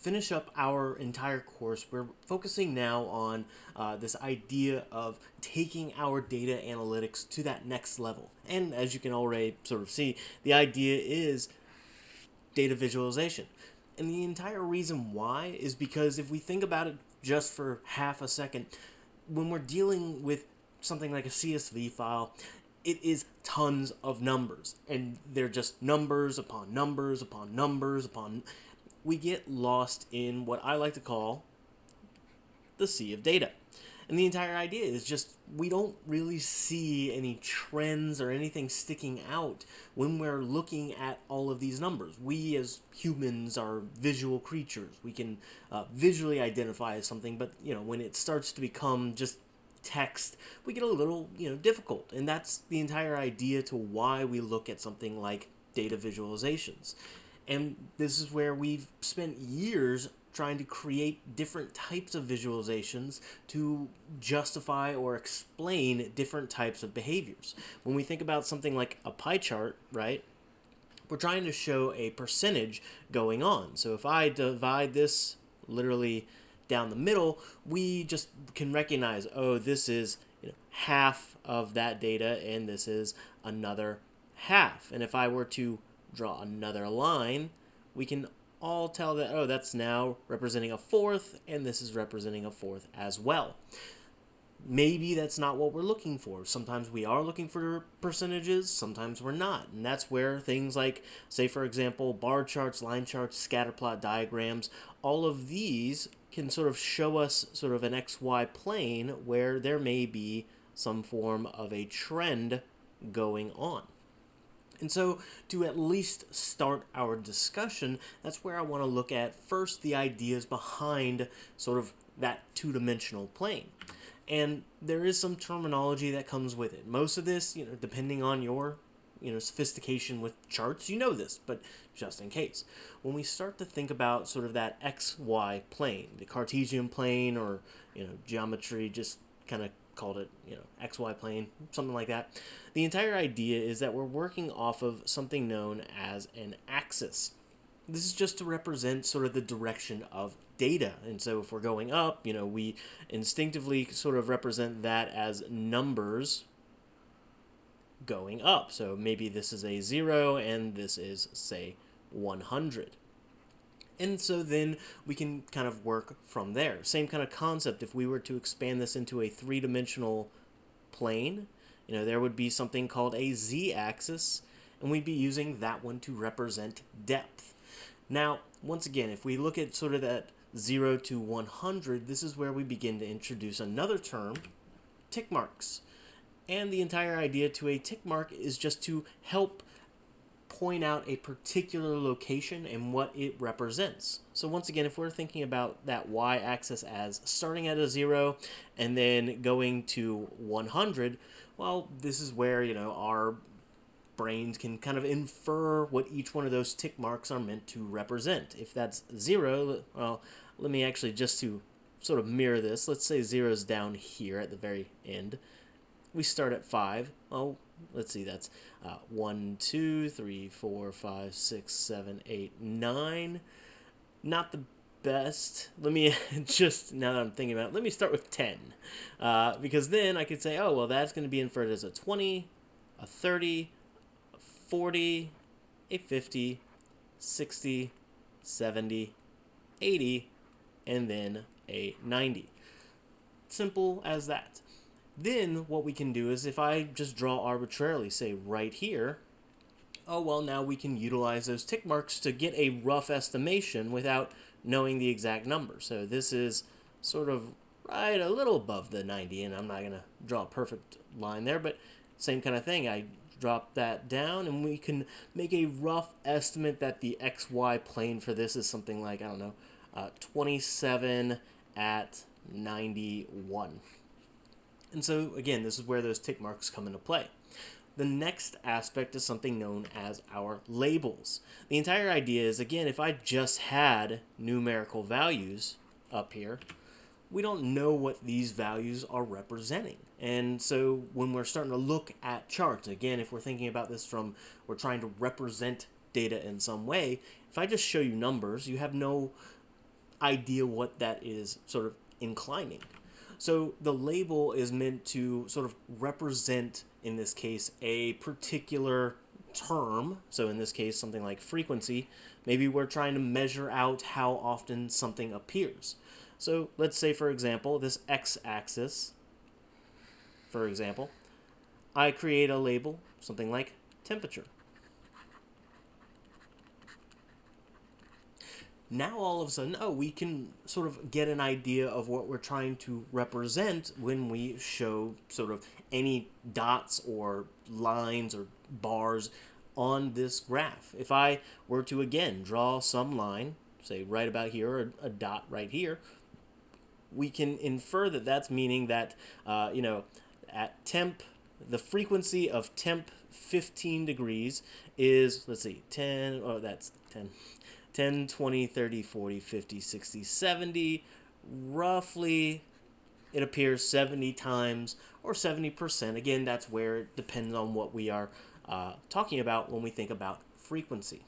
finish up our entire course, we're focusing now on this idea of taking our data analytics to that next level. And as you can already sort of see, the idea is data visualization. And the entire reason why is because if we think about it just for half a second, when we're dealing with something like a CSV file, it is tons of numbers, and they're just numbers upon numbers upon numbers upon. We get lost in what I like to call the sea of data. And the entire idea is just we don't really see any trends or anything sticking out when we're looking at all of these numbers. We as humans are visual creatures. We can visually identify something, but when it starts to become just text, we get a little difficult. And that's the entire idea to why we look at something like data visualizations. And this is where we've spent years trying to create different types of visualizations to justify or explain different types of behaviors. When we think about something like a pie chart, right, we're trying to show a percentage going on. So if I divide this literally down the middle, we just can recognize, oh, this is half of that data and this is another half. And if I were to draw another line, we can all tell that, oh, that's now representing a fourth, and this is representing a fourth as well. Maybe that's not what we're looking for. Sometimes we are looking for percentages, sometimes we're not. And that's where things like, say, for example, bar charts, line charts, scatter plot diagrams, all of these can sort of show us sort of an XY plane where there may be some form of a trend going on. And so to at least start our discussion, that's where I want to look at first the ideas behind sort of that two-dimensional plane. And there is some terminology that comes with it. Most of this, depending on your, sophistication with charts, you know this, but just in case. When we start to think about sort of that XY plane, the Cartesian plane or, geometry just kind of called it, XY plane, something like that. The entire idea is that we're working off of something known as an axis. This is just to represent sort of the direction of data. And so if we're going up, we instinctively sort of represent that as numbers going up. So maybe this is a 0 and this is, say, 100. And so then we can kind of work from there. Same kind of concept. If we were to expand this into a three-dimensional plane, there would be something called a z-axis, and we'd be using that one to represent depth. Now, once again, if we look at sort of that 0 to 100, this is where we begin to introduce another term, tick marks. And the entire idea to a tick mark is just to help point out a particular location and what it represents. So once again, if we're thinking about that y-axis as starting at a 0 and then going to 100, well, this is where, our brains can kind of infer what each one of those tick marks are meant to represent. If that's 0, well, let me actually, just to sort of mirror this, let's say 0 is down here at the very end. We start at 5. Oh, let's see, that's 1, 2, 3, 4, 5, 6, 7, 8, 9. Not the best. Let me just, now that I'm thinking about it, let me start with 10. Because then I could say, oh, well, that's going to be inferred as a 20, a 30, a 40, a 50, 60, 70, 80, and then a 90. Simple as that. Then what we can do is if I just draw arbitrarily, say right here, oh, well, now we can utilize those tick marks to get a rough estimation without knowing the exact number. So this is sort of right a little above the 90, and I'm not going to draw a perfect line there, but same kind of thing. I drop that down, and we can make a rough estimate that the XY plane for this is something like, 27 at 91. And so, again, this is where those tick marks come into play. The next aspect is something known as our labels. The entire idea is, again, if I just had numerical values up here, we don't know what these values are representing. And so when we're starting to look at charts, again, if we're thinking about this from, we're trying to represent data in some way, if I just show you numbers, you have no idea what that is sort of inclining. So the label is meant to sort of represent, in this case, a particular term. So in this case, something like frequency. Maybe we're trying to measure out how often something appears. So let's say, for example, this x-axis, for example, I create a label, something like temperature. Now all of a sudden, we can sort of get an idea of what we're trying to represent when we show sort of any dots or lines or bars on this graph. If I were to again draw some line, say right about here, or a dot right here, we can infer that that's meaning that, at temp, the frequency of temp 15 degrees is, let's see, 10, that's 10. 10, 20, 30, 40, 50, 60, 70, roughly it appears 70 times or 70%. Again, that's where it depends on what we are talking about when we think about frequency.